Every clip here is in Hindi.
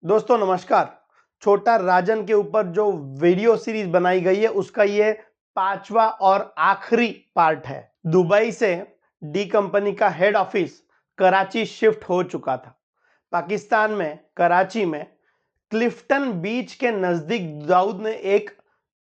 दोस्तों नमस्कार। छोटा राजन के ऊपर जो वीडियो सीरीज बनाई गई है उसका ये 5वां और आखिरी पार्ट है। दुबई से डी कंपनी का हेड ऑफिस कराची शिफ्ट हो चुका था। पाकिस्तान में कराची में क्लिफ्टन बीच के नजदीक दाऊद ने एक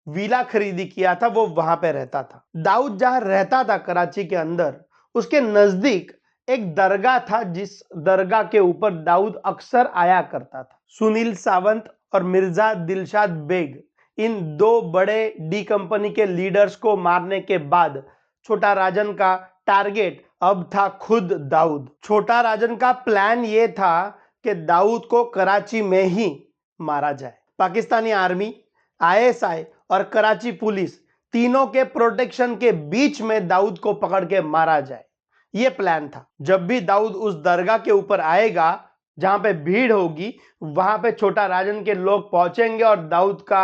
विला खरीदी किया था, वो वहां पे रहता था। दाऊद जहां रहता था कराची के अंदर, उसके नजदीक एक दरगाह था जिस दरगाह के ऊपर दाऊद अक्सर आया करता था। सुनील सावंत और मिर्जा दिलशाद बेग, इन दो बड़े डी कंपनी के लीडर्स को मारने के बाद छोटा राजन का टारगेट अब था खुद दाऊद। छोटा राजन का प्लान यह था कि दाऊद को कराची में ही मारा जाए। पाकिस्तानी आर्मी, आईएसआई और कराची पुलिस तीनों के प्रोटेक्शन के बीच में दाऊद को पकड़ के मारा जाए, यह प्लान था। जब भी दाऊद उस दरगाह के ऊपर आएगा जहां पे भीड़ होगी, वहां पे छोटा राजन के लोग पहुंचेंगे और दाऊद का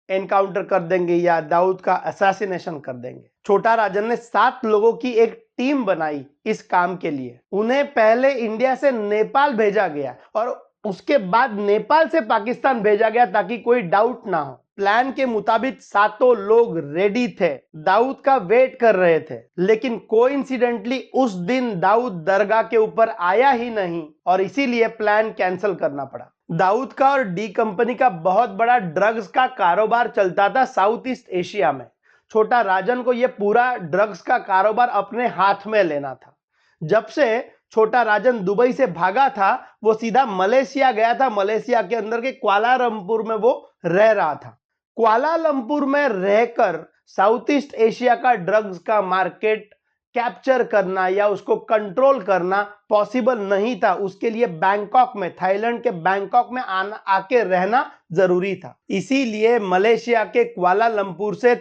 एनकाउंटर कर देंगे या दाऊद का असैसिनेशन कर देंगे। छोटा राजन ने 7 लोगों की एक टीम बनाई इस काम के लिए। उन्हें पहले इंडिया से नेपाल भेजा गया और उसके बाद नेपाल से पाकिस्तान भेजा गया ताकि कोई डाउट ना हो। प्लान के मुताबिक 7 लोग रेडी थे, दाऊद का वेट कर रहे थे, लेकिन कोइंसिडेंटली उस दिन दाऊद दरगाह के ऊपर आया ही नहीं और इसीलिए प्लान कैंसिल करना पड़ा। दाऊद का और डी कंपनी का बहुत बड़ा ड्रग्स का कारोबार चलता था साउथ ईस्ट एशिया में। छोटा राजन को यह पूरा ड्रग्स का कारोबार अपने हाथ में लेना था। जब से छोटा राजन दुबई से भागा था, वो सीधा मलेशिया गया था। मलेशिया के अंदर के कुआलालंपुर में वो रह रहा था। कुआलालंपुर में रहकर साउथ ईस्ट एशिया का ड्रग्स का मार्केट कैप्चर करना या उसको कंट्रोल करना पॉसिबल नहीं था। उसके लिए बैंकॉक में, थाईलैंड के बैंकॉक में आके रहना जरूरी था। इसीलिए मलेशिया के कुआलालंपुर से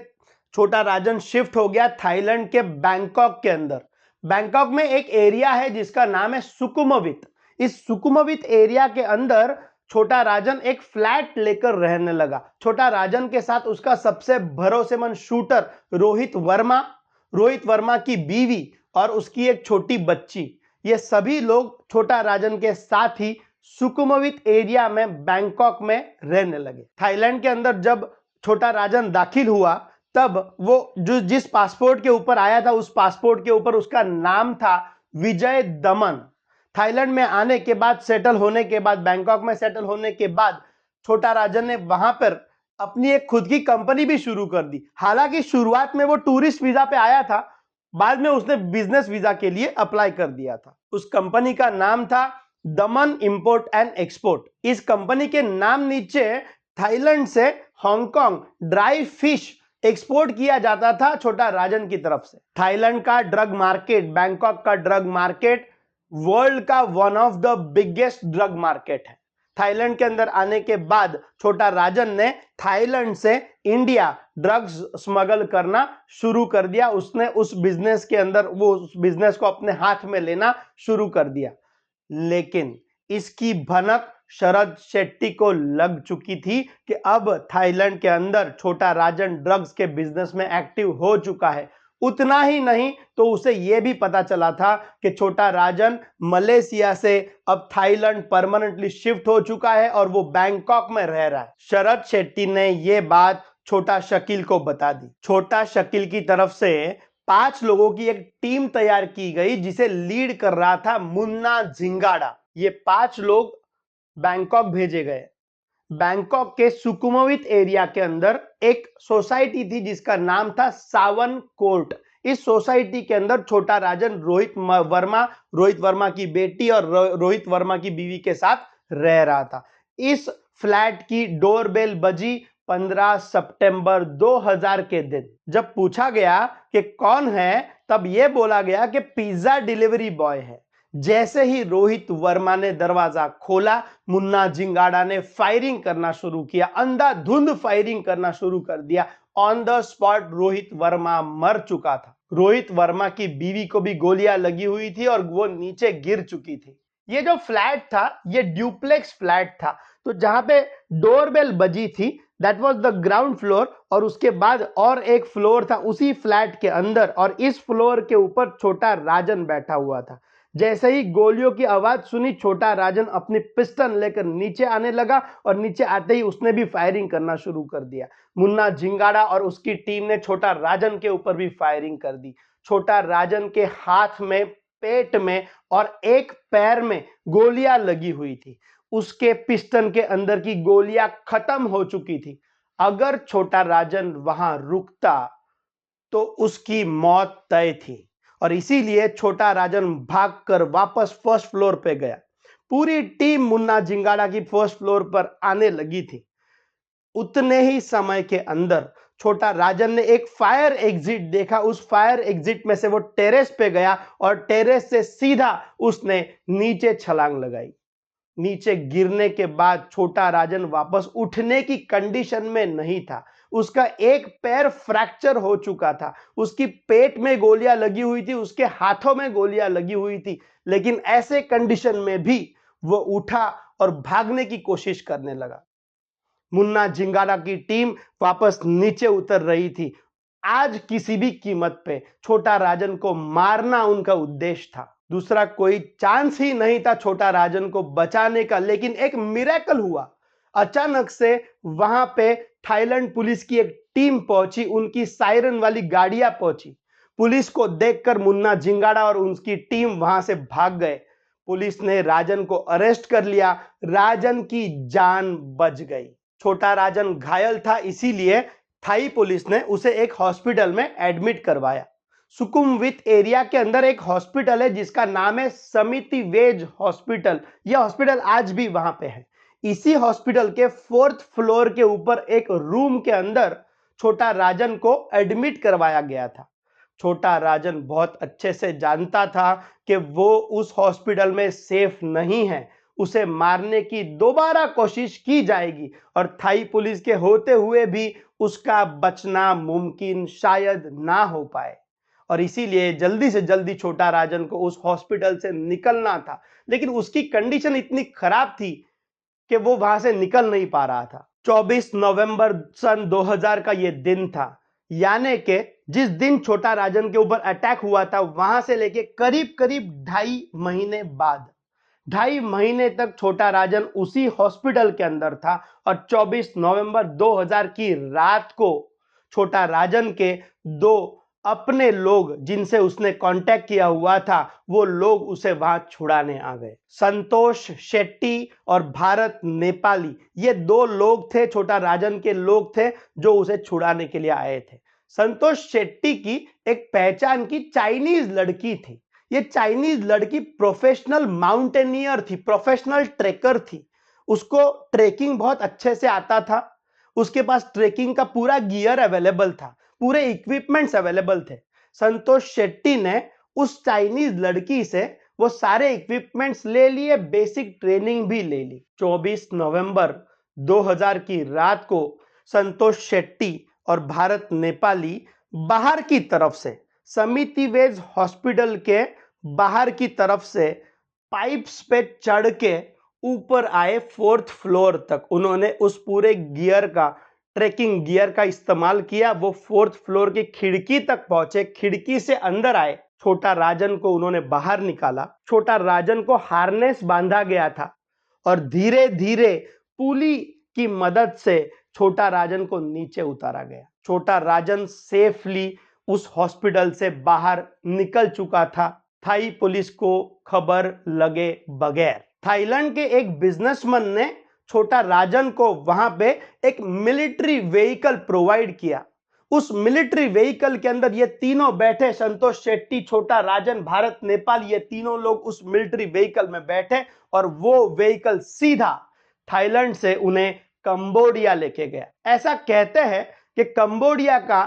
छोटा राजन शिफ्ट हो गया थाईलैंड के बैंकॉक के अंदर। बैंकॉक में एक एरिया है जिसका नाम है सुकुमवित। इस सुकुमवित एरिया के अंदर छोटा राजन एक फ्लैट लेकर रहने लगा। छोटा राजन के साथ उसका सबसे भरोसेमंद शूटर रोहित वर्मा की बीवी और उसकी एक छोटी बच्ची, ये सभी लोग छोटा राजन के साथ ही सुकुमवित एरिया में बैंकॉक में रहने लगे। थाईलैंड के अंदर जब छोटा राजन दाखिल हुआ, तब वो जिस पासपोर्ट के ऊपर आया था, उस पासपोर्ट के ऊपर उसका नाम था विजय दमन। थाईलैंड में आने के बाद, सेटल होने के बाद, बैंकॉक में सेटल होने के बाद छोटा राजन ने वहां पर अपनी एक खुद की कंपनी भी शुरू कर दी। हालांकि शुरुआत में वो टूरिस्ट वीजा पे आया था, बाद में उसने बिजनेस वीजा के लिए अप्लाई कर दिया था। उस कंपनी का नाम था दमन इंपोर्ट एंड एक्सपोर्ट। इस कंपनी के नाम नीचे थाईलैंड से हांगकांग ड्राई फिश एक्सपोर्ट किया जाता था छोटा राजन की तरफ से। थाईलैंड का ड्रग मार्केट, बैंकॉक का ड्रग मार्केट वर्ल्ड का one of the biggest drug market है। थाईलैंड के अंदर आने के बाद छोटा राजन ने थाईलैंड से इंडिया ड्रग्स स्मगल करना शुरू कर दिया। उसने उस बिजनेस के अंदर उस बिजनेस को अपने हाथ में लेना शुरू कर दिया। लेकिन इसकी भनक शरद शेट्टी को लग चुकी थी कि अब थाईलैंड के अंदर छोटा राजन ड्रग्स के बिजनेस में एक्टिव हो चुका है। उतना ही नहीं तो उसे यह भी पता चला था कि छोटा राजन मलेशिया से अब थाईलैंड परमानेंटली शिफ्ट हो चुका है और वो बैंकॉक में रह रहा है। शरद शेट्टी ने यह बात छोटा शकील को बता दी। छोटा शकील की तरफ से 5 लोगों की एक टीम तैयार की गई जिसे लीड कर रहा था मुन्ना झिंगाड़ा। ये 5 लोग बैंकॉक भेजे गए। बैंकॉक के सुकुमवित एरिया के अंदर एक सोसाइटी थी जिसका नाम था सावन कोर्ट। इस सोसाइटी के अंदर छोटा राजन रोहित वर्मा की बेटी और रोहित वर्मा की बीवी के साथ रह रहा था। इस फ्लैट की डोरबेल बजी 15 सितंबर 2000 के दिन। जब पूछा गया कि कौन है, तब यह बोला गया कि पिज्जा डिलीवरी बॉय है। जैसे ही रोहित वर्मा ने दरवाजा खोला, मुन्ना झिंगाड़ा ने फायरिंग करना शुरू किया, अंधाधुंध फायरिंग करना शुरू कर दिया। On the spot Rohit Verma मर चुका था। रोहित वर्मा की बीवी को भी गोलियां लगी हुई थी और वो नीचे गिर चुकी थी। ये जो फ्लैट था, ये ड्यूप्लेक्स फ्लैट था। तो जहां पे डोरबेल बजी थी, that was the ground floor, और उसके बाद और एक फ्लोर था उसी फ्लैट के अंदर, और इस फ्लोर के ऊपर छोटा राजन बैठा हुआ था। जैसे ही गोलियों की आवाज सुनी, छोटा राजन अपनी पिस्टल लेकर नीचे आने लगा और नीचे आते ही उसने भी फायरिंग करना शुरू कर दिया। मुन्ना झिंगाड़ा और उसकी टीम ने छोटा राजन के ऊपर भी फायरिंग कर दी। छोटा राजन के हाथ में, पेट में और एक पैर में गोलियां लगी हुई थी। उसके पिस्टन के अंदर की गोलियां खत्म हो चुकी थी। अगर छोटा राजन वहां रुकता तो उसकी मौत तय थी और इसीलिए छोटा राजन भागकर वापस फर्स्ट फ्लोर पे गया। पूरी टीम मुन्ना झिंगाड़ा की फर्स्ट फ्लोर पर आने लगी थी। उतने ही समय के अंदर छोटा राजन ने एक फायर एग्जिट देखा। उस फायर एग्जिट में से वो टेरेस पे गया और टेरेस से सीधा उसने नीचे छलांग लगाई। नीचे गिरने के बाद छोटा राजन वापस उठने की कंडीशन में नहीं था। उसका एक पैर फ्रैक्चर हो चुका था, उसकी पेट में गोलियां लगी हुई थी, उसके हाथों में गोलियां लगी हुई थी, लेकिन ऐसे कंडीशन में भी वो उठा और भागने की कोशिश करने लगा। मुन्ना झिंगाड़ा की टीम वापस नीचे उतर रही थी। आज किसी भी कीमत पे छोटा राजन को मारना उनका उद्देश्य था। दूसरा कोई चांस ही नहीं था छोटा राजन को बचाने का। लेकिन एक मिरेकल हुआ। अचानक से वहां पे थाईलैंड पुलिस की एक टीम पहुंची, उनकी सायरन वाली गाड़ियां पहुंची। पुलिस को देखकर मुन्ना झिंगाड़ा और उनकी टीम वहां से भाग गए। पुलिस ने राजन को अरेस्ट कर लिया। राजन की जान बच गई। छोटा राजन घायल था, इसीलिए थाई पुलिस ने उसे एक हॉस्पिटल में एडमिट करवाया। सुकुमवित एरिया के अंदर एक हॉस्पिटल है जिसका नाम है समिति वेज हॉस्पिटल। यह हॉस्पिटल आज भी वहां पे है। इसी हॉस्पिटल के 4th फ्लोर के ऊपर एक रूम के अंदर छोटा राजन को एडमिट करवाया गया था। छोटा राजन बहुत अच्छे से जानता था कि वो उस हॉस्पिटल में सेफ नहीं है। उसे मारने की दोबारा कोशिश की जाएगी और थाई पुलिस के होते हुए भी उसका बचना मुमकिन शायद ना हो पाए और इसीलिए जल्दी से जल्दी छोटा राजन को उस हॉस्पिटल से निकलना था। लेकिन उसकी कंडीशन इतनी खराब थी कि वो वहां से निकल नहीं पा रहा था। 24 नवंबर सन 2000 का यह दिन था, यानी कि जिस दिन छोटा राजन के ऊपर अटैक हुआ था वहां से लेके करीब करीब 2.5 महीने बाद, 2.5 महीने तक छोटा राजन उसी हॉस्पिटल के अंदर था और 24 नवंबर 2000 की रात को छोटा राजन के दो अपने लोग जिनसे उसने कांटेक्ट किया हुआ था, वो लोग उसे वहां छुड़ाने आ गए। संतोष शेट्टी और भारत नेपाली, ये दो लोग थे, छोटा राजन के लोग थे जो उसे छुड़ाने के लिए आए थे। संतोष शेट्टी की एक पहचान की चाइनीज लड़की थी। ये चाइनीज लड़की प्रोफेशनल माउंटेनियर थी, प्रोफेशनल ट्रेकर थी। उसको ट्रेकिंग बहुत अच्छे से आता था। उसके पास ट्रेकिंग का पूरा गियर अवेलेबल था, पूरे इक्विपमेंट्स अवेलेबल थे। संतोष शेट्टी ने उस चाइनीज लड़की से वो सारे इक्विपमेंट्स ले लिए, बेसिक ट्रेनिंग भी ले ली। 24 नवंबर 2000 की रात को संतोष शेट्टी और भारत नेपाली बाहर की तरफ से, समिति वेज हॉस्पिटल के बाहर की तरफ से पाइप्स पे चढ़ के ऊपर आए 4th फ्लोर तक। उन्होंने उस पूरे गियर का, ट्रेकिंग गियर का इस्तेमाल किया। वो 4th फ्लोर की खिड़की तक पहुंचे, खिड़की से अंदर आए। छोटा राजन को उन्होंने बाहर निकाला। छोटा राजन को हार्नेस बांधा गया था और धीरे धीरे पुली की मदद से छोटा राजन को नीचे उतारा गया। छोटा राजन सेफली उस हॉस्पिटल से बाहर निकल चुका था, थाई पुलिस को खबर लगे बगैर। थाईलैंड के एक बिजनेसमैन ने छोटा राजन को वहां पे एक मिलिट्री व्हीकल प्रोवाइड किया। उस मिलिट्री व्हीकल के अंदर ये तीनों बैठे, संतोष शेट्टी, छोटा राजन, भारत नेपाल, ये तीनों लोग उस मिलिट्री व्हीकल में बैठे और वो व्हीकल सीधा थाईलैंड से उन्हें कंबोडिया लेके गया। ऐसा कहते हैं कि कंबोडिया का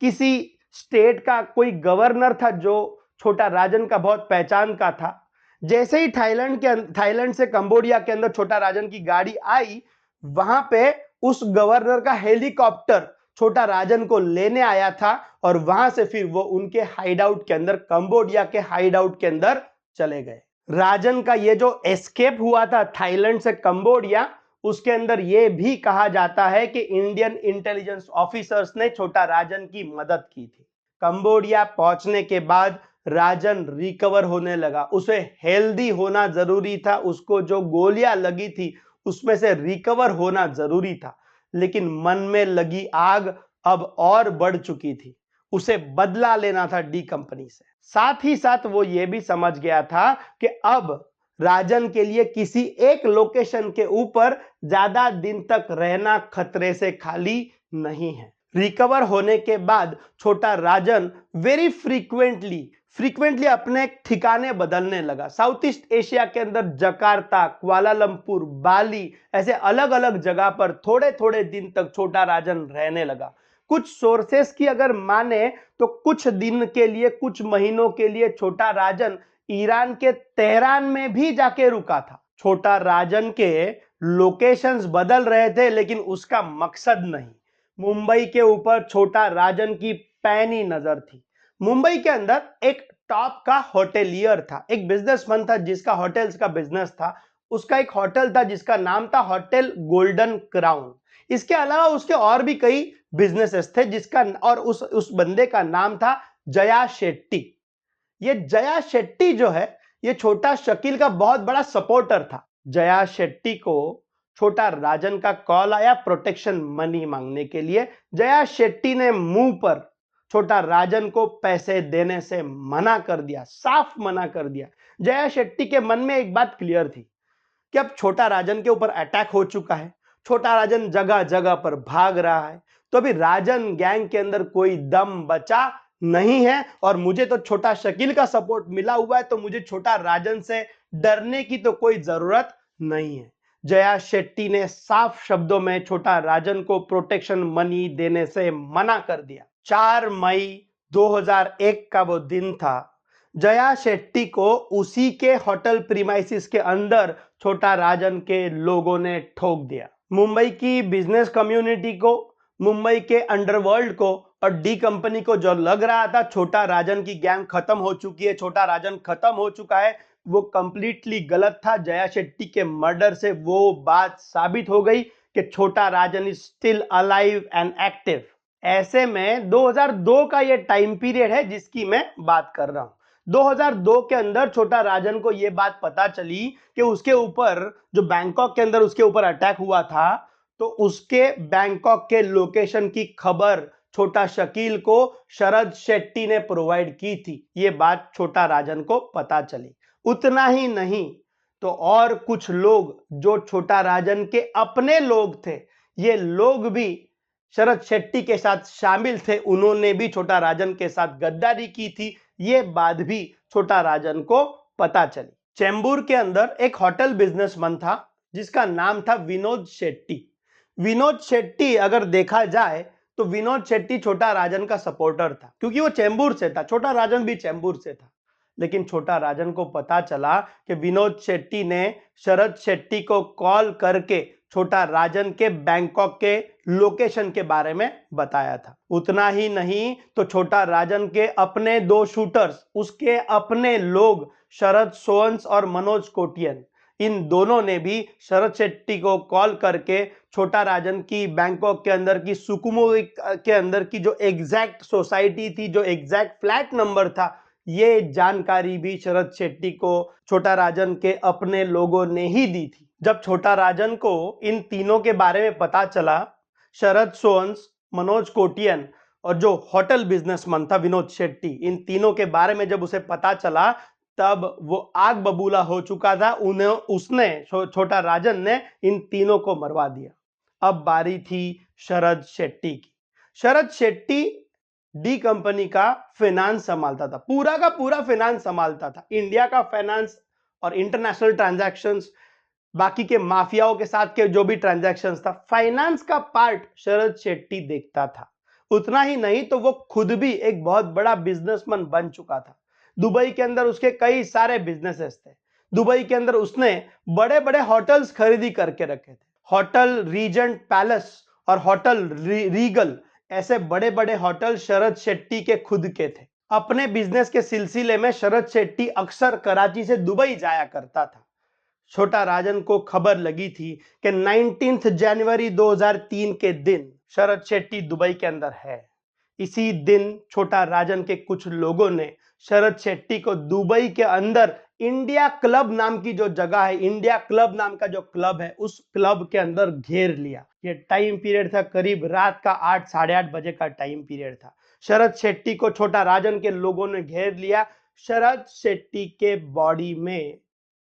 किसी स्टेट का कोई गवर्नर था जो छोटा राजन का बहुत पहचान का था। जैसे ही थाईलैंड से कंबोडिया के अंदर छोटा राजन की गाड़ी आई, वहां पे उस गवर्नर का हेलीकॉप्टर छोटा राजन को लेने आया था और वहां से फिर वो उनके हाइडआउट के अंदर, कंबोडिया के हाइडआउट के अंदर चले गए। राजन का ये जो एस्केप हुआ था थाईलैंड से कंबोडिया, उसके अंदर यह भी कहा जाता है कि इंडियन इंटेलिजेंस ऑफिसर्स ने छोटा राजन की मदद की थी। कंबोडिया पहुंचने के बाद राजन रिकवर होने लगा। उसे हेल्दी होना जरूरी था, उसको जो गोलियां लगी थी उसमें से रिकवर होना जरूरी था, लेकिन मन में लगी आग अब और बढ़ चुकी थी। उसे बदला लेना था डी कंपनी से। साथ ही साथ वो ये भी समझ गया था कि अब राजन के लिए किसी एक लोकेशन के ऊपर ज्यादा दिन तक रहना खतरे से खाली नहीं है। रिकवर होने के बाद छोटा राजन वेरी फ्रीक्वेंटली अपने ठिकाने बदलने लगा। साउथ ईस्ट एशिया के अंदर जकार्ता, कुआलालंपुर, बाली ऐसे अलग अलग जगह पर थोड़े थोड़े दिन तक छोटा राजन रहने लगा। कुछ सोर्सेस की अगर माने तो कुछ दिन के लिए, कुछ महीनों के लिए छोटा राजन ईरान के तेहरान में भी जाके रुका था। छोटा राजन के लोकेशंस बदल रहे थे, लेकिन उसका मकसद नहीं। मुंबई के ऊपर छोटा राजन की पैनी नजर थी। मुंबई के अंदर एक टॉप का होटेलियर था, एक बिजनेसमैन था जिसका होटल्स का बिजनेस था। उसका एक होटल था जिसका नाम था होटल गोल्डन क्राउन। इसके अलावा उसके और भी कई बिजनेसेस थे जिसका, और उस बंदे का नाम था जया शेट्टी। ये जया शेट्टी जो है, ये छोटा शकील का बहुत बड़ा सपोर्टर था। जया शेट्टी को छोटा राजन का कॉल आया प्रोटेक्शन मनी मांगने के लिए। जया शेट्टी ने मुंह पर छोटा राजन को पैसे देने से मना कर दिया, साफ मना कर दिया। जया शेट्टी के मन में एक बात क्लियर थी कि अब छोटा राजन के ऊपर अटैक हो चुका है, छोटा राजन जगह जगह पर भाग रहा है, तो अभी राजन गैंग के अंदर कोई दम बचा नहीं है और मुझे तो छोटा शकील का सपोर्ट मिला हुआ है, तो मुझे छोटा राजन से डरने की तो कोई जरूरत नहीं है। जया शेट्टी ने साफ शब्दों में छोटा राजन को प्रोटेक्शन मनी देने से मना कर दिया। 4 मई 2001 का वो दिन था। जया शेट्टी को उसी के होटल प्रीमाइसिस के अंदर छोटा राजन के लोगों ने ठोक दिया। मुंबई की बिजनेस कम्युनिटी को, मुंबई के अंडरवर्ल्ड को और डी कंपनी को जो लग रहा था छोटा राजन की गैंग खत्म हो चुकी है, छोटा राजन खत्म हो चुका है, वो कंप्लीटली गलत था। जया शेट्टी के मर्डर से वो बात साबित हो गई कि Chhota Rajan is still alive and active. ऐसे में 2002 का ये टाइम पीरियड है जिसकी मैं बात कर रहा हूं। 2002 के अंदर छोटा राजन को यह बात पता चली कि उसके ऊपर जो बैंकॉक के अंदर उसके ऊपर अटैक हुआ था, तो उसके बैंकॉक के लोकेशन की खबर छोटा शकील को शरद शेट्टी ने प्रोवाइड की थी। ये बात छोटा राजन को पता चली। उतना ही नहीं तो और कुछ लोग जो छोटा राजन के अपने लोग थे, ये लोग भी शरद शेट्टी के साथ शामिल थे, उन्होंने भी छोटा राजन के साथ गद्दारी की थी। ये बात भी छोटा राजन को पता चली। चेंबूर के अंदर एक होटल बिजनेसमैन था जिसका नाम था विनोद शेट्टी। विनोद शेट्टी अगर देखा जाए तो विनोद शेट्टी छोटा राजन का सपोर्टर था, क्योंकि वो चेंबूर से था, छोटा राजन भी चेंबूर से था। लेकिन छोटा राजन को पता चला कि विनोद शेट्टी ने शरद शेट्टी को कॉल करके छोटा राजन के बैंकॉक के लोकेशन के बारे में बताया था। उतना ही नहीं तो छोटा राजन के अपने 2 शूटर्स, उसके अपने लोग शरद सोअन्स और मनोज कोटियन, इन दोनों ने भी शरद शेट्टी को कॉल करके छोटा राजन की बैंकॉक के अंदर की सुकुमो के अंदर की जो एग्जैक्ट सोसाइटी थी, जो एग्जैक्ट फ्लैट नंबर था, ये जानकारी भी शरद शेट्टी को छोटा राजन के अपने लोगों ने ही दी थी। जब छोटा राजन को इन तीनों के बारे में पता चला, शरद सोअन्स, मनोज कोटियन और जो होटल बिजनेसमैन था विनोद शेट्टी, इन तीनों के बारे में जब उसे पता चला, तब वो आग बबूला हो चुका था। उसने छोटा राजन ने इन तीनों को मरवा दिया। अब बारी थी शरद शेट्टी की। शरद शेट्टी डी कंपनी का फाइनेंस संभालता था, पूरा का पूरा फाइनेंस संभालता था, इंडिया का फाइनेंस और इंटरनेशनल ट्रांजैक्शंस, बाकी के माफियाओं के साथ के जो भी ट्रांजैक्शंस था, फाइनेंस का पार्ट शरद शेट्टी देखता था। उतना ही नहीं तो वो खुद भी एक बहुत बड़ा बिजनेसमैन बन चुका था। दुबई के अंदर उसके कई सारे बिजनेसेस थे। दुबई के अंदर उसने बड़े बड़े होटल्स खरीदी करके रखे थे। होटल रीजेंट पैलेस और होटल रीगल, ऐसे बड़े बड़े होटल शरद शेट्टी के खुद के थे। अपने बिजनेस के सिलसिले में शरद शेट्टी अक्सर कराची से दुबई जाया करता था। छोटा राजन को खबर लगी थी कि 19 जनवरी 2003 के दिन शरद शेट्टी दुबई के अंदर है। इसी दिन छोटा राजन के कुछ लोगों ने शरद शेट्टी को दुबई के अंदर इंडिया क्लब नाम की जो जगह है, इंडिया क्लब नाम का जो क्लब है, उस क्लब के अंदर घेर लिया। ये टाइम पीरियड था करीब रात का 8 साढ़े 8 बजे का टाइम पीरियड था। शरद शेट्टी को छोटा राजन के लोगों ने घेर लिया। शरद शेट्टी के बॉडी में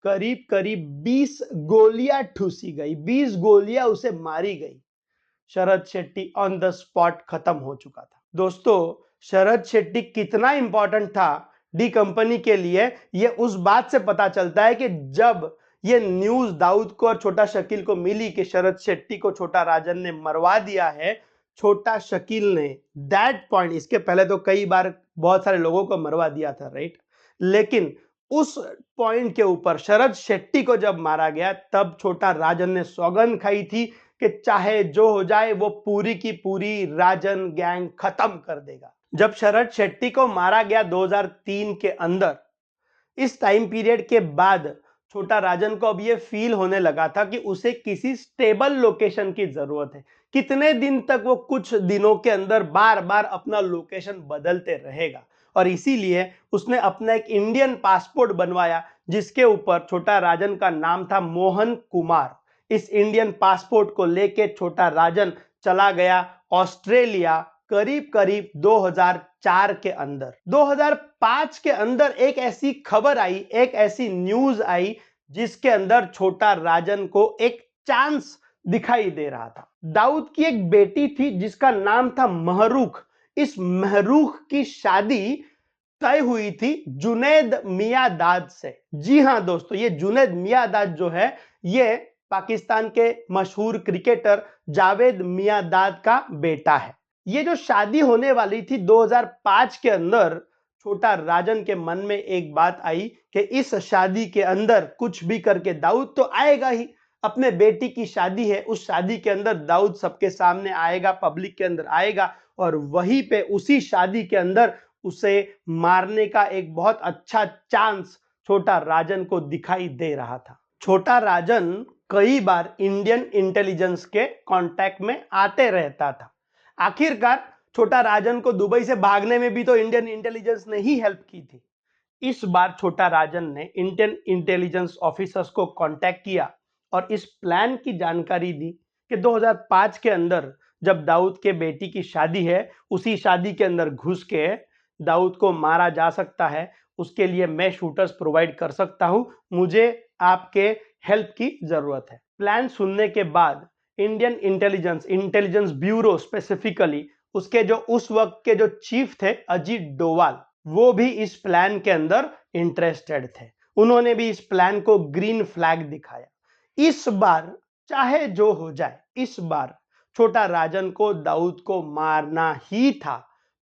करीब करीब 20 गोलियां ठूसी गई, 20 गोलियां उसे मारी गई। शरद शेट्टी ऑन द स्पॉट खत्म हो चुका था। दोस्तों, शरद शेट्टी कितना इंपॉर्टेंट था डी कंपनी के लिए, यह उस बात से पता चलता है कि जब ये न्यूज दाऊद को और छोटा शकील को मिली कि शरद शेट्टी को छोटा राजन ने मरवा दिया है, छोटा शकील ने दैट पॉइंट, इसके पहले तो कई बार बहुत सारे लोगों को मरवा दिया था, राइट, लेकिन उस पॉइंट के ऊपर शरद शेट्टी को जब मारा गया तब छोटा राजन ने सौगंध खाई थी कि चाहे जो हो जाए वो पूरी की पूरी राजन गैंग खत्म कर देगा। जब शरद शेट्टी को मारा गया 2003 के अंदर, इस टाइम पीरियड के बाद छोटा राजन को अब ये फील होने लगा था कि उसे किसी स्टेबल लोकेशन की जरूरत है। कितने दिन तक वो कुछ दिनों के अंदर बार बार अपना लोकेशन बदलते रहेगा, और इसीलिए उसने अपना एक इंडियन पासपोर्ट बनवाया जिसके ऊपर छोटा राजन का नाम था मोहन कुमार। इस इंडियन पासपोर्ट को लेके छोटा राजन चला गया ऑस्ट्रेलिया करीब करीब 2004 के अंदर। 2005 के अंदर एक ऐसी खबर आई, एक ऐसी न्यूज आई जिसके अंदर छोटा राजन को एक चांस दिखाई दे रहा था। दाऊद की एक बेटी थी जिसका नाम था महरूख। इस महरूख की शादी तय हुई थी जुनैद मियांदाद से। जी हां दोस्तों, ये जुनैद मियांदाद जो है ये पाकिस्तान के मशहूर क्रिकेटर जावेद मियांदाद का बेटा है। ये जो शादी होने वाली थी 2005 के अंदर, छोटा राजन के मन में एक बात आई कि इस शादी के अंदर कुछ भी करके दाऊद तो आएगा ही। अपने बेटी की शादी है, उस शादी के अंदर दाऊद सबके सामने आएगा, पब्लिक के अंदर आएगा, और वहीं पे उसी शादी के अंदर उसे मारने का एक बहुत अच्छा चांस छोटा राजन को दिखाई दे रहा था। छोटा राजन कई बार इंडियन इंटेलिजेंस के कांटेक्ट में आते रहता था। आखिरकार छोटा राजन को दुबई से भागने में भी तो इंडियन इंटेलिजेंस ने ही हेल्प की थी। इस बार छोटा राजन ने इंडियन इंटेलिजेंस ऑफिसर्स को कांटेक्ट किया और इस प्लान की जानकारी दी कि 2005 के अंदर जब दाऊद के बेटी की शादी है, उसी शादी के अंदर घुस के दाऊद को मारा जा सकता है। उसके लिए मैं शूटर्स प्रोवाइड कर सकता हूं, मुझे आपके हेल्प की जरूरत है। प्लान सुनने के बाद इंडियन इंटेलिजेंस ब्यूरो स्पेसिफिकली उसके जो उस वक्त के जो चीफ थे अजीत डोवाल, वो भी इस प्लान के अंदर इंटरेस्टेड थे। उन्होंने भी इस प्लान को ग्रीन फ्लैग दिखाया। इस बार चाहे जो हो जाए, इस बार छोटा राजन को दाऊद को मारना ही था।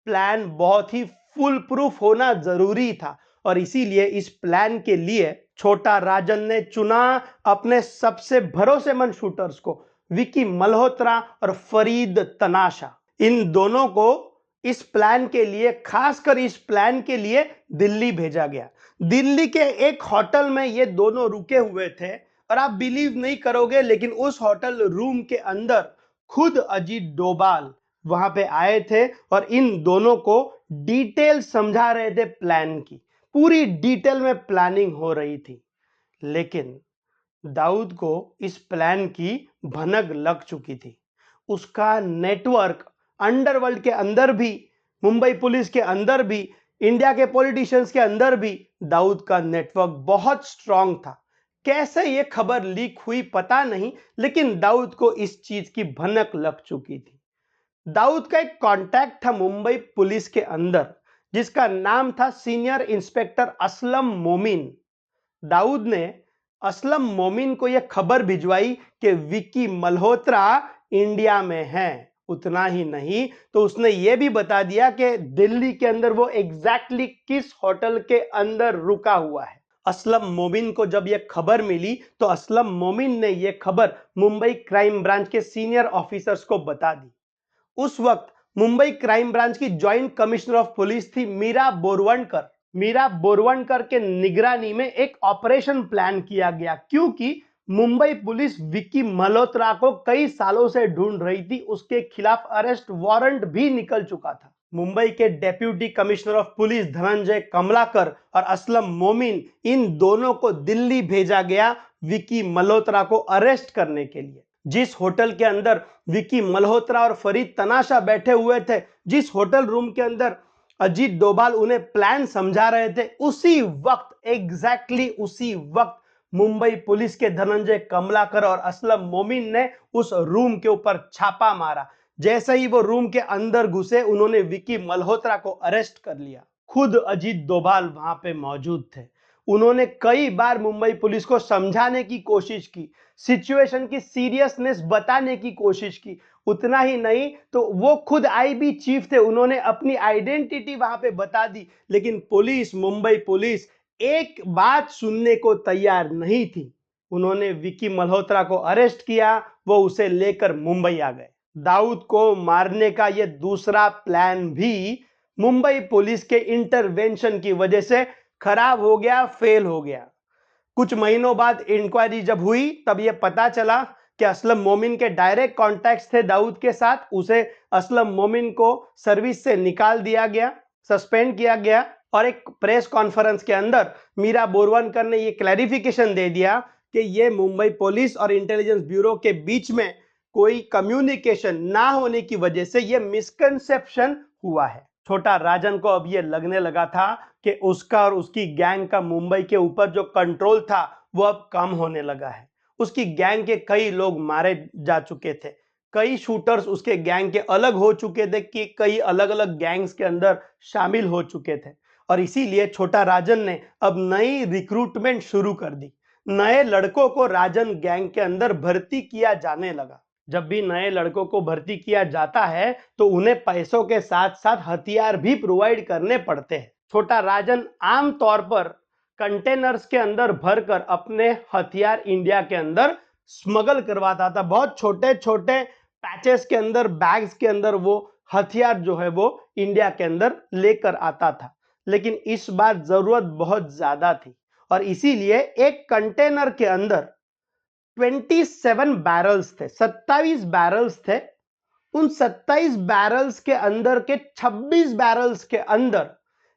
प्लान बहुत ही फुल प्रूफ होना जरूरी था और इसीलिए इस प्लान के लिए छोटा राजन ने चुना अपने सबसे भरोसेमंद शूटर्स को, विकी मल्होत्रा और फरीद तनाशा। इन दोनों को इस प्लान के लिए, खासकर इस प्लान के लिए दिल्ली भेजा गया। दिल्ली के एक होटल में ये दोनों रुके हुए थे और आप बिलीव नहीं करोगे, लेकिन उस होटल रूम के अंदर खुद अजीत डोभाल वहां पे आए थे और इन दोनों को डिटेल समझा रहे थे। प्लान की पूरी डिटेल में प्लानिंग हो रही थी, लेकिन दाऊद को इस प्लान की भनक लग चुकी थी। उसका नेटवर्क अंडरवर्ल्ड के अंदर भी, मुंबई पुलिस के अंदर भी, इंडिया के पॉलिटिशियंस के अंदर भी दाऊद का नेटवर्क बहुत स्ट्रांग था। कैसे ये खबर लीक हुई पता नहीं, लेकिन दाऊद को इस चीज की भनक लग चुकी थी। दाऊद का एक कांटेक्ट था मुंबई पुलिस के अंदर जिसका नाम था सीनियर इंस्पेक्टर असलम मोमिन। दाऊद ने असलम मोमिन को यह खबर भिजवाई कि विकी मल्होत्रा इंडिया में हैं। उतना ही नहीं तो उसने यह भी बता दिया कि दिल्ली के अंदर वो एग्जैक्टली किस होटल के अंदर रुका हुआ है। असलम मोमिन को जब यह खबर मिली तो असलम मोमिन ने यह खबर मुंबई क्राइम ब्रांच के सीनियर ऑफिसर्स को बता दी। उस वक्त मुंबई क्राइम ब्रांच की ज्वाइंट कमिश्नर ऑफ पुलिस थी मीरा बोरवणकर। मीरा बोरवणकर के निगरानी में एक ऑपरेशन प्लान किया गया, क्योंकि मुंबई पुलिस विक्की मल्होत्रा को कई सालों से ढूंढ रही थी। उसके खिलाफ अरेस्ट वारंट भी निकल चुका था। मुंबई के deputy commissioner of police Dhananjay Kamlakar और असलम मोमिन, इन दोनों को दिल्ली भेजा गया विकी मल्होत्रा को अरेस्ट करने के लिए। जिस होटल के अंदर विकी मल्होत्रा और फरीद तनाशा बैठे हुए थे, जिस होटल रूम के अंदर अजीत डोभाल उन्हें प्लान समझा रहे थे, उसी वक्त, एग्जैक्टली उसी वक्त मुंबई पुलिस के धनंजय कमलाकर और असलम मोमिन ने उस रूम के ऊपर छापा मारा। जैसे ही वो रूम के अंदर घुसे, उन्होंने विकी मल्होत्रा को अरेस्ट कर लिया। खुद अजीत डोभाल वहां पे मौजूद थे। उन्होंने कई बार मुंबई पुलिस को समझाने की कोशिश की, सिचुएशन की सीरियसनेस बताने की कोशिश की। उतना ही नहीं तो वो खुद आईबी चीफ थे, उन्होंने अपनी आइडेंटिटी वहां पे बता दी, लेकिन पुलिस, मुंबई पुलिस एक बात सुनने को तैयार नहीं थी। उन्होंने विकी मल्होत्रा को अरेस्ट किया, वो उसे लेकर मुंबई आ गए। दाऊद को मारने का यह दूसरा प्लान भी मुंबई पुलिस के इंटरवेंशन की वजह से खराब हो गया, फेल हो गया। कुछ महीनों बाद इंक्वायरी जब हुई, तब यह पता चला कि असलम मोमिन के डायरेक्ट कॉन्टैक्ट्स थे दाऊद के साथ। उसे, असलम मोमिन को सर्विस से निकाल दिया गया, सस्पेंड किया गया। और एक प्रेस कॉन्फ्रेंस के अंदर मीरा बोरवनकर ने यह क्लैरिफिकेशन दे दिया कि यह मुंबई पुलिस और इंटेलिजेंस ब्यूरो के बीच में कोई कम्युनिकेशन ना होने की वजह से यह मिसकंसेप्शन हुआ है। छोटा राजन को अब यह लगने लगा था कि उसका और उसकी गैंग का मुंबई के ऊपर जो कंट्रोल था वो अब कम होने लगा है। उसकी गैंग के कई लोग मारे जा चुके थे, कई शूटर्स उसके गैंग के अलग हो चुके थे, कि कई अलग अलग गैंग्स के अंदर शामिल हो चुके थे। और इसीलिए छोटा राजन ने अब नई रिक्रूटमेंट शुरू कर दी। नए लड़कों को राजन गैंग के अंदर भर्ती किया जाने लगा। जब भी नए लड़कों को भर्ती किया जाता है तो उन्हें पैसों के साथ साथ हथियार भी प्रोवाइड करने पड़ते हैं। छोटा राजन आमतौर पर कंटेनर्स के अंदर भरकर अपने हथियार इंडिया के अंदर स्मगल करवाता था। बहुत छोटे छोटे पैचेस के अंदर, बैग्स के अंदर वो हथियार जो है वो इंडिया के अंदर लेकर आता था। लेकिन इस बार जरूरत बहुत ज्यादा थी और इसीलिए एक कंटेनर के अंदर 27 बैरल्स थे, 27 बैरल्स थे। उन 27 बैरल्स के अंदर के 26 बैरल्स के अंदर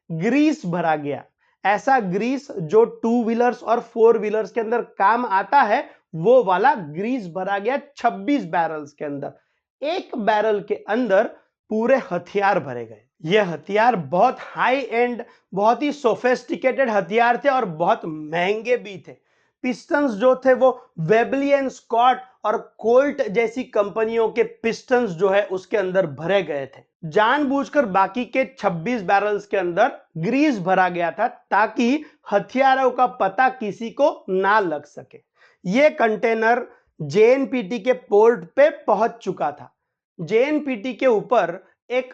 ग्रीस भरा गया। ऐसा ग्रीस जो 2 व्हीलर्स और 4 व्हीलर्स के अंदर काम आता है, वो वाला ग्रीस भरा गया 26 बैरल्स के अंदर। एक बैरल के अंदर पूरे हथियार भरे गए। ये हथियार बहुत हाई एंड, बहुत ही सोफिस्टिकेटेड हथियार थे और बहुत महंगे भी थे। पिस्टन्स जो थे वो वेबली एंड स्कॉट और कोल्ट जैसी कंपनियों के पिस्टन्स जो है उसके अंदर भरे गए थे। जानबूझकर बाकी के 26 बैरल्स के अंदर ग्रीस भरा गया था ताकि हथियारों का पता किसी को ना लग सके। यह कंटेनर जेएनपीटी के पोर्ट पे पहुंच चुका था। जेएनपीटी के ऊपर एक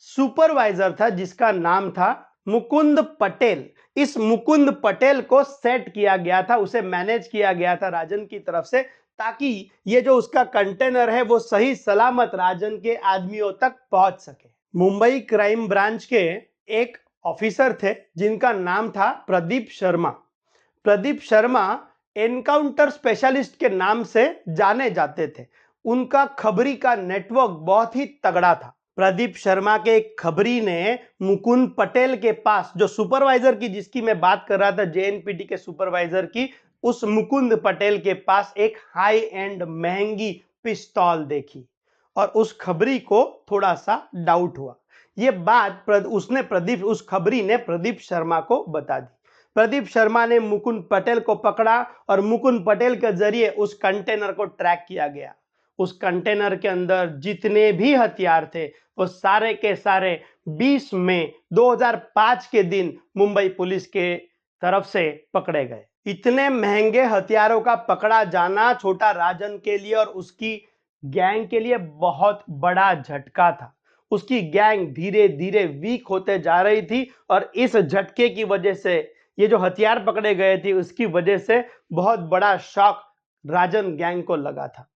सुपरवाइजर था जिसका नाम था मुकुंद पटेल। इस मुकुंद पटेल को सेट किया गया था, उसे मैनेज किया गया था राजन की तरफ से, ताकि ये जो उसका कंटेनर है वो सही सलामत राजन के आदमियों तक पहुंच सके। मुंबई क्राइम ब्रांच के एक ऑफिसर थे जिनका नाम था प्रदीप शर्मा। प्रदीप शर्मा एनकाउंटर स्पेशलिस्ट के नाम से जाने जाते थे। उनका खबरी का नेटवर्क बहुत ही तगड़ा था। प्रदीप शर्मा के एक खबरी ने मुकुंद पटेल के पास, जो सुपरवाइजर की जिसकी मैं बात कर रहा था, जेएनपीटी के सुपरवाइजर की, उस मुकुंद पटेल के पास एक हाई एंड महंगी पिस्तौल देखी और उस खबरी को थोड़ा सा डाउट हुआ। यह बात उस खबरी ने प्रदीप शर्मा को बता दी। प्रदीप शर्मा ने मुकुंद पटेल को पकड़ा और मुकुंद पटेल के जरिए उस कंटेनर को ट्रैक किया गया। उस कंटेनर के अंदर जितने भी हथियार थे वो सारे के सारे 20 मई 2005 के दिन मुंबई पुलिस के तरफ से पकड़े गए। इतने महंगे हथियारों का पकड़ा जाना छोटा राजन के लिए और उसकी गैंग के लिए बहुत बड़ा झटका था। उसकी गैंग धीरे धीरे वीक होते जा रही थी और इस झटके की वजह से, ये जो हथियार पकड़े गए थे उसकी वजह से बहुत बड़ा शॉक राजन गैंग को लगा था।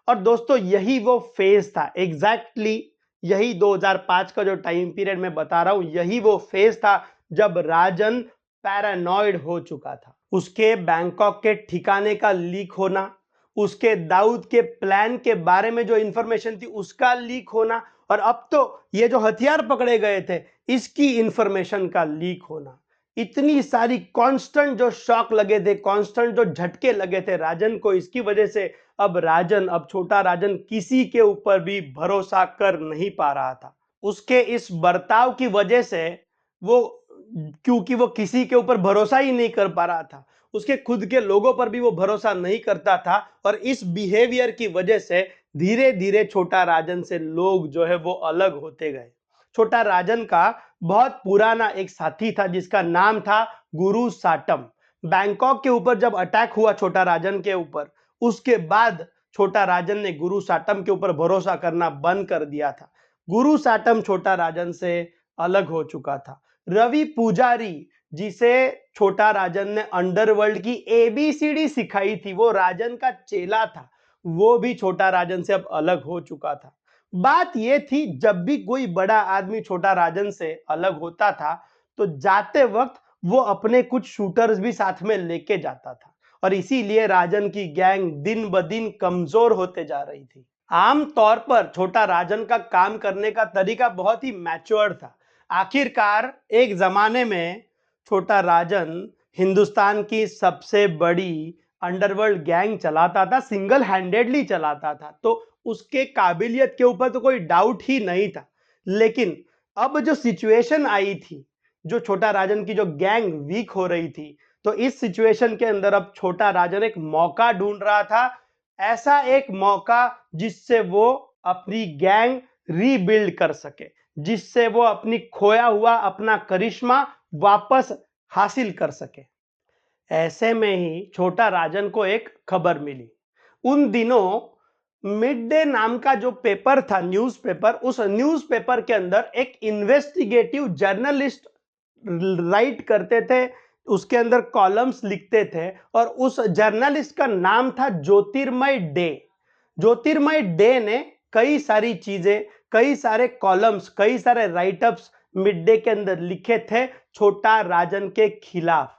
और दोस्तों यही वो फेज था, एग्जैक्टली यही 2005 का जो टाइम पीरियड मैं बता रहा हूं, यही वो फेज था जब राजन पैरानॉइड हो चुका था। उसके बैंकॉक के ठिकाने का लीक होना, उसके दाऊद के प्लान के बारे में जो इंफॉर्मेशन थी उसका लीक होना, और अब तो ये जो हथियार पकड़े गए थे इसकी इंफॉर्मेशन का लीक होना। इतनी सारी कांस्टेंट जो शॉक लगे थे, कांस्टेंट जो झटके लगे थे राजन को, इसकी वजह से अब छोटा राजन किसी के ऊपर भी भरोसा कर नहीं पा रहा था। उसके इस बर्ताव की वजह से वो, क्योंकि वो किसी के ऊपर भरोसा ही नहीं कर पा रहा था, उसके खुद के लोगों पर भी वो भरोसा नहीं करता था, और इस बिहेवियर की वजह से धीरे धीरे छोटा राजन से लोग जो है वो अलग होते गए। छोटा राजन का बहुत पुराना एक साथी था जिसका नाम था गुरु साटम। बैंकॉक के ऊपर जब अटैक हुआ छोटा राजन के ऊपर, उसके बाद छोटा राजन ने गुरु साटम के ऊपर भरोसा करना बंद कर दिया था। गुरु साटम छोटा राजन से अलग हो चुका था। रवि पुजारी, जिसे छोटा राजन ने अंडरवर्ल्ड की एबीसीडी सिखाई थी, वो राजन का चेला था, वो भी छोटा राजन से अब अलग हो चुका था। बात यह थी, जब भी कोई बड़ा आदमी छोटा राजन से अलग होता था तो जाते वक्त वो अपने कुछ शूटर्स भी साथ में लेके जाता था, और इसीलिए राजन की गैंग दिन ब दिन कमजोर होते जा रही थी। आम तौर पर छोटा राजन का काम करने का तरीका बहुत ही मैच्योर्ड था। आखिरकार एक जमाने में छोटा राजन हिंदुस्तान की सबसे बड़ी अंडरवर्ल्ड गैंग चलाता था, सिंगल हैंडेडली चलाता था, तो उसके काबिलियत के ऊपर तो कोई डाउट ही नहीं था। लेकिन अब जो सिचुएशन आई थी, जो छोटा राजन की जो गैंग वीक हो रही थी, तो इस सिचुएशन के अंदर अब छोटा राजन एक मौका ढूंढ रहा था, ऐसा एक मौका जिससे वो अपनी गैंग रीबिल्ड कर सके, जिससे वो अपनी खोया हुआ अपना करिश्मा वापस हासिल कर सके। ऐसे में ही छोटा राजन को एक खबर मिली। उन दिनों मिड डे नाम का जो पेपर था, न्यूज़पेपर, उस न्यूज़पेपर के अंदर एक इन्वेस्टिगेटिव जर्नलिस्ट राइट करते थे, उसके अंदर कॉलम्स लिखते थे, और उस जर्नलिस्ट का नाम था ज्योतिर्मय डे। ज्योतिर्मय डे ने कई सारी चीजें, कई सारे कॉलम्स, कई सारे राइटअप्स मिड डे के अंदर लिखे थे छोटा राजन के खिलाफ।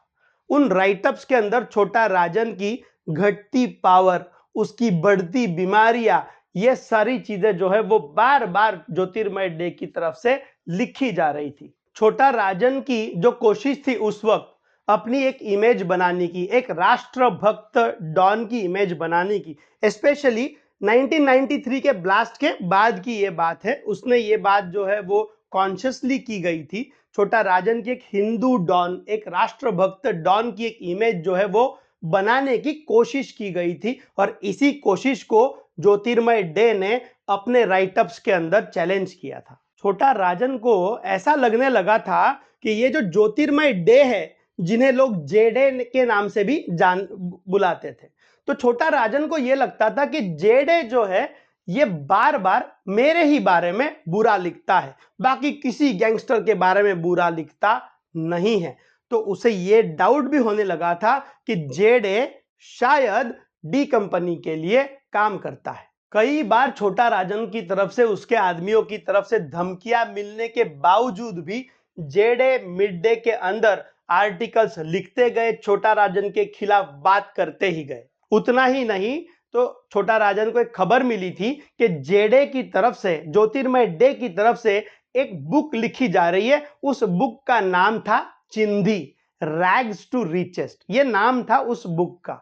उन राइटअप्स के अंदर छोटा राजन की घटती पावर, उसकी बढ़ती बीमारियां, ये सारी चीजें जो है वो बार बार ज्योतिर्मय डे की तरफ से लिखी जा रही थी। छोटा राजन की जो कोशिश थी उस वक्त अपनी एक इमेज बनाने की, एक राष्ट्रभक्त डॉन की इमेज बनाने की, स्पेशली 1993 के ब्लास्ट के बाद की ये बात है। उसने ये बात जो है वो कॉन्शियसली की गई थी। छोटा राजन की एक हिंदू डॉन, एक राष्ट्रभक्त डॉन की एक इमेज जो है वो बनाने की कोशिश की गई थी, और इसी कोशिश को ज्योतिर्मय डे ने अपने राइटअप्स के अंदर चैलेंज किया था। छोटा राजन को ऐसा लगने लगा था कि ये जो ज्योतिर्मय डे है, जिन्हें लोग जेडे के नाम से भी बुलाते थे, तो छोटा राजन को यह लगता था कि जेडे जो है ये बार बार मेरे ही बारे में बुरा लिखता है, बाकी किसी गैंगस्टर के बारे में बुरा लिखता नहीं है। तो उसे ये डाउट भी होने लगा था कि जेडे शायद डी कंपनी के लिए काम करता है। कई बार छोटा राजन की तरफ से, उसके आदमियों की तरफ से धमकियां मिलने के बावजूद भी जेडे मिड डे के अंदर आर्टिकल्स लिखते गए, छोटा राजन के खिलाफ बात करते ही गए। उतना ही नहीं, तो छोटा राजन को एक खबर मिली थी कि जेडे की तरफ से, ज्योतिर्मय डे की तरफ से एक बुक लिखी जा रही है। उस बुक का नाम था चिंधी, रैग्स टू रिचेस्ट, ये नाम था उस बुक का।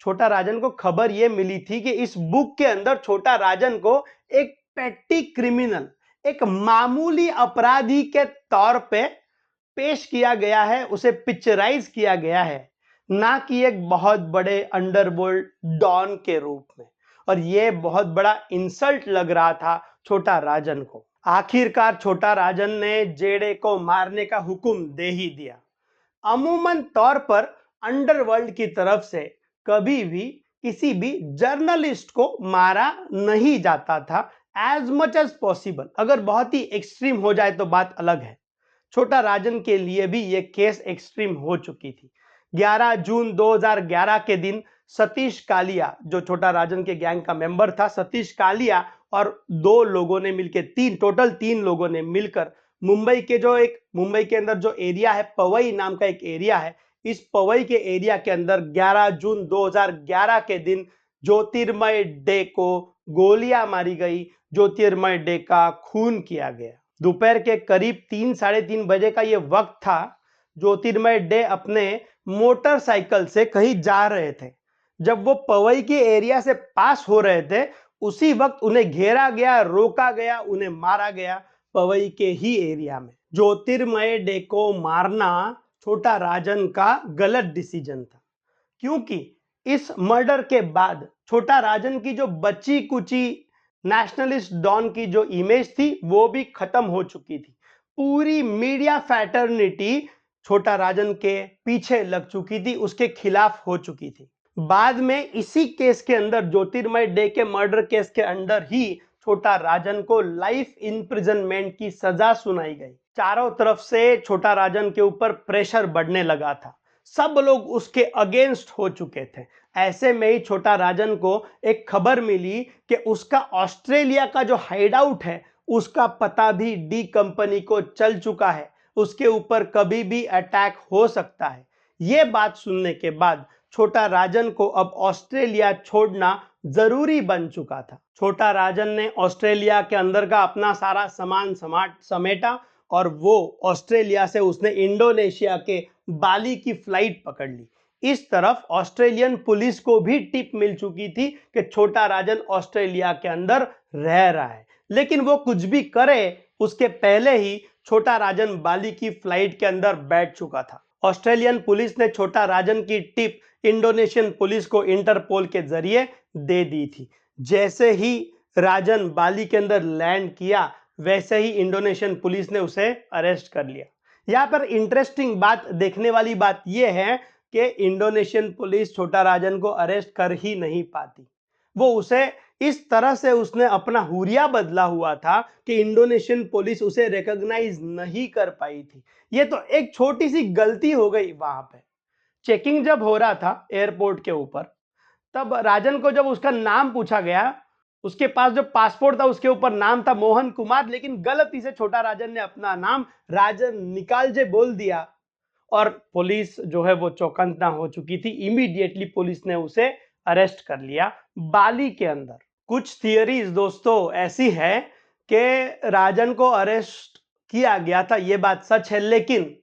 छोटा राजन को खबर यह मिली थी कि इस बुक के अंदर छोटा राजन को एक पेटी क्रिमिनल, एक मामूली अपराधी के तौर पे पेश किया गया है, उसे पिक्चराइज किया गया है, ना कि एक बहुत बड़े अंडरवर्ल्ड डॉन के रूप में। और यह बहुत बड़ा इंसल्ट लग रहा था छोटा राजन को। आखिरकार छोटा राजन ने जेडे को मारने का हुक्म दे ही दिया। अमूमन तौर पर अंडरवर्ल्ड की तरफ से कभी भी किसी भी जर्नलिस्ट को मारा नहीं जाता था, एज मच एज पॉसिबल। अगर बहुत ही एक्सट्रीम हो जाए तो बात अलग है। छोटा राजन के लिए भी यह केस एक्सट्रीम हो चुकी थी। 11 जून 2011 के दिन सतीश कालिया, जो छोटा राजन के गैंग का मेंबर था, सतीश कालिया और दो लोगों ने मिलकर, टोटल तीन लोगों ने मिलकर मुंबई के अंदर जो एरिया है, पवई नाम का एक एरिया है, इस पवई के एरिया के अंदर 11 जून 2011 के दिन ज्योतिर्मय डे को गोलियां मारी गई, ज्योतिर्मय डे का खून किया गया। दोपहर के करीब 3-3:30 बजे का यह वक्त था। ज्योतिर्मय डे अपने मोटरसाइकिल से कहीं जा रहे थे। जब वो पवई के एरिया से पास हो रहे थे, उसी वक्त उन्हें घेरा गया, रोका गया, उन्हें मारा गया पवई के ही एरिया में। ज्योतिर्मय डे को मारना छोटा राजन का गलत डिसीजन था, क्योंकि इस मर्डर के बाद छोटा राजन की जो बची कुची नेशनलिस्ट डॉन की जो इमेज थी वो भी खत्म हो चुकी थी। पूरी मीडिया फैटर्निटी छोटा राजन के पीछे लग चुकी थी, उसके खिलाफ हो चुकी थी। बाद में इसी केस के अंदर, ज्योतिर्मय डे के मर्डर केस के अंदर ही छोटा राजन को लाइफ इम्प्रिजनमेंट की सजा सुनाई गई। चारों तरफ से छोटा राजन के ऊपर प्रेशर बढ़ने लगा था, सब लोग उसके अगेंस्ट हो चुके थे। ऐसे में ही छोटा राजन को एक खबर मिली कि उसका ऑस्ट्रेलिया का जो हाइडआउट है उसका पता भी डी कंपनी को चल चुका है, उसके ऊपर कभी भी अटैक हो सकता है। यह बात सुनने के बाद छोटा राजन को अब ऑस्ट्रेलिया छोड़ना जरूरी बन चुका था। छोटा राजन ने ऑस्ट्रेलिया के अंदर का अपना सारा सामान समेटा और वो ऑस्ट्रेलिया से उसने इंडोनेशिया के बाली की फ्लाइट पकड़ ली। इस तरफ ऑस्ट्रेलियन पुलिस को भी टिप मिल चुकी थी कि छोटा राजन ऑस्ट्रेलिया के अंदर रह रहा है, लेकिन वो कुछ भी करे उसके पहले ही छोटा राजन बाली की फ्लाइट के अंदर बैठ चुका था। ऑस्ट्रेलियन पुलिस ने छोटा राजन की टिप इंडोनेशियन पुलिस को इंटरपोल के जरिए दे दी थी। जैसे ही राजन बाली के अंदर लैंड किया, वैसे ही इंडोनेशियन पुलिस ने उसे अरेस्ट कर लिया। यहां पर इंटरेस्टिंग बात, देखने वाली बात यह है कि इंडोनेशियन पुलिस छोटा राजन को अरेस्ट कर ही नहीं पाती। वो उसे इस तरह से, उसने अपना हुरिया बदला हुआ था कि इंडोनेशियन पुलिस उसे रिकॉग्नाइज नहीं कर पाई थी। ये तो एक छोटी सी गलती हो गई। वहां पे चेकिंग जब हो रहा था एयरपोर्ट के ऊपर, तब राजन को जब उसका नाम पूछा गया, उसके पास जो पासपोर्ट था उसके ऊपर नाम था मोहन कुमार, लेकिन गलती से छोटा राजन ने अपना नाम राजन निकालजे बोल दिया और पुलिस जो है वो चौकन्ना हो चुकी थी। इमीडिएटली पुलिस ने उसे अरेस्ट कर लिया बाली के अंदर। कुछ थियरीज दोस्तों ऐसी है कि राजन को अरेस्ट किया गया था, यह बात सच है, लेकिन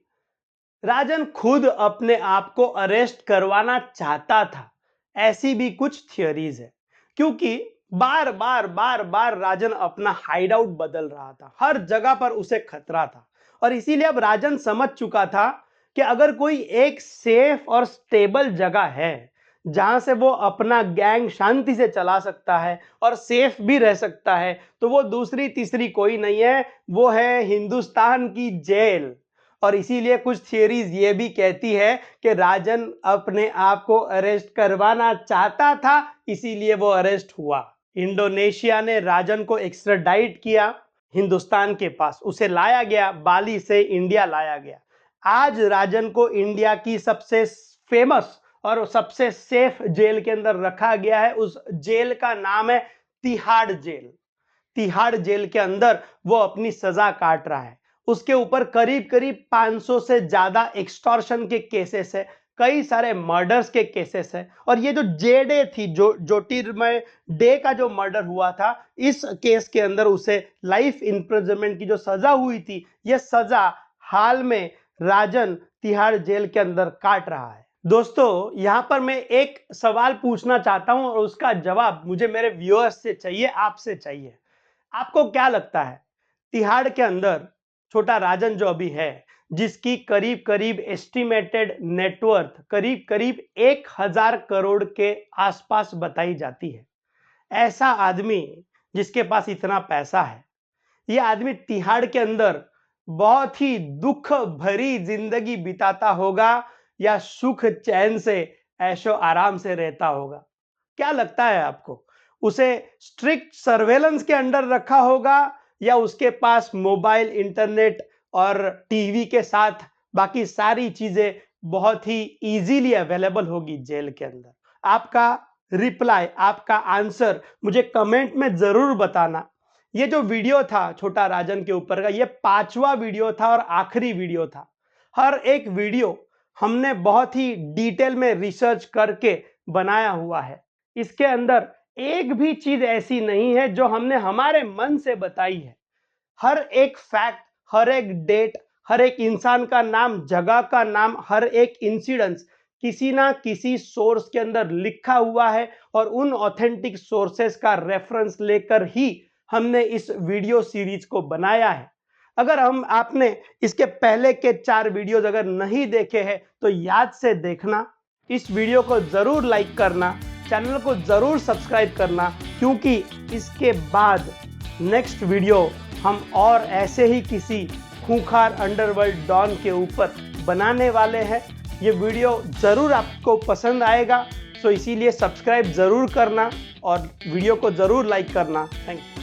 राजन खुद अपने आप को अरेस्ट करवाना चाहता था, ऐसी भी कुछ थियरीज है। क्योंकि बार बार राजन अपना हाइडआउट बदल रहा था, हर जगह पर उसे खतरा था, और इसीलिए अब राजन समझ चुका था कि अगर कोई एक सेफ और स्टेबल जगह है जहां से वो अपना गैंग शांति से चला सकता है और सेफ भी रह सकता है, तो वो दूसरी तीसरी कोई नहीं है, वो है हिंदुस्तान की जेल। और इसीलिए कुछ थियरीज ये भी कहती है कि राजन अपने आप को अरेस्ट करवाना चाहता था, इसीलिए वो अरेस्ट हुआ। इंडोनेशिया ने राजन को एक्स्ट्राडाइट किया हिंदुस्तान के पास, उसे लाया गया, बाली से इंडिया लाया गया। आज राजन को इंडिया की सबसे फेमस और सबसे सेफ जेल के अंदर रखा गया है। उस जेल का नाम है तिहाड़ जेल। तिहाड़ जेल के अंदर वो अपनी सजा काट रहा है। उसके ऊपर करीब करीब 500 से ज्यादा एक्सटॉर्शन के केसेस है, कई सारे मर्डर्स के केसेस है। और ये जो जेडे थी, जो ज्योतिर्मय डे का जो मर्डर हुआ था, इस केस के अंदर उसे लाइफ इम्प्रिजनमेंट की जो सजा हुई थी, यह सजा हाल में राजन तिहाड़ जेल के अंदर काट रहा है। दोस्तों यहां पर मैं एक सवाल पूछना चाहता हूं और उसका जवाब मुझे मेरे व्यूअर्स से चाहिए, आपसे चाहिए। आपको क्या लगता है, तिहाड़ के अंदर छोटा राजन जो अभी है, जिसकी करीब करीब एस्टिमेटेड नेटवर्थ करीब करीब 1000 करोड़ के आसपास बताई जाती है, ऐसा आदमी जिसके पास इतना पैसा है, यह आदमी तिहाड़ के अंदर बहुत ही दुख भरी जिंदगी बिताता होगा या सुख चैन से ऐशो आराम से रहता होगा? क्या लगता है आपको? उसे स्ट्रिक्ट सर्वेलेंस के अंडर रखा होगा या उसके पास मोबाइल, इंटरनेट और टीवी के साथ बाकी सारी चीजें बहुत ही इजीली अवेलेबल होगी जेल के अंदर? आपका रिप्लाई, आपका आंसर मुझे कमेंट में जरूर बताना। ये जो वीडियो था छोटा राजन के ऊपर का, ये 5वां वीडियो था और आखिरी वीडियो था। हर एक वीडियो हमने बहुत ही डिटेल में रिसर्च करके बनाया हुआ है। इसके अंदर एक भी चीज ऐसी नहीं है जो हमने हमारे मन से बताई है। हर एक फैक्ट, हर एक डेट, हर एक इंसान का नाम, जगह का नाम, हर एक इंसिडेंस किसी ना किसी सोर्स के अंदर लिखा हुआ है और उन ऑथेंटिक सोर्सेस का रेफरेंस लेकर ही हमने इस वीडियो सीरीज को बनाया है। अगर आपने इसके पहले के 4 वीडियोज अगर नहीं देखे हैं तो याद से देखना, इस वीडियो को जरूर लाइक करना, चैनल को जरूर सब्सक्राइब करना, क्योंकि इसके बाद नेक्स्ट वीडियो हम और ऐसे ही किसी खूंखार अंडरवर्ल्ड डॉन के ऊपर बनाने वाले हैं। ये वीडियो ज़रूर आपको पसंद आएगा, तो इसीलिए सब्सक्राइब ज़रूर करना और वीडियो को ज़रूर लाइक करना। Thank you.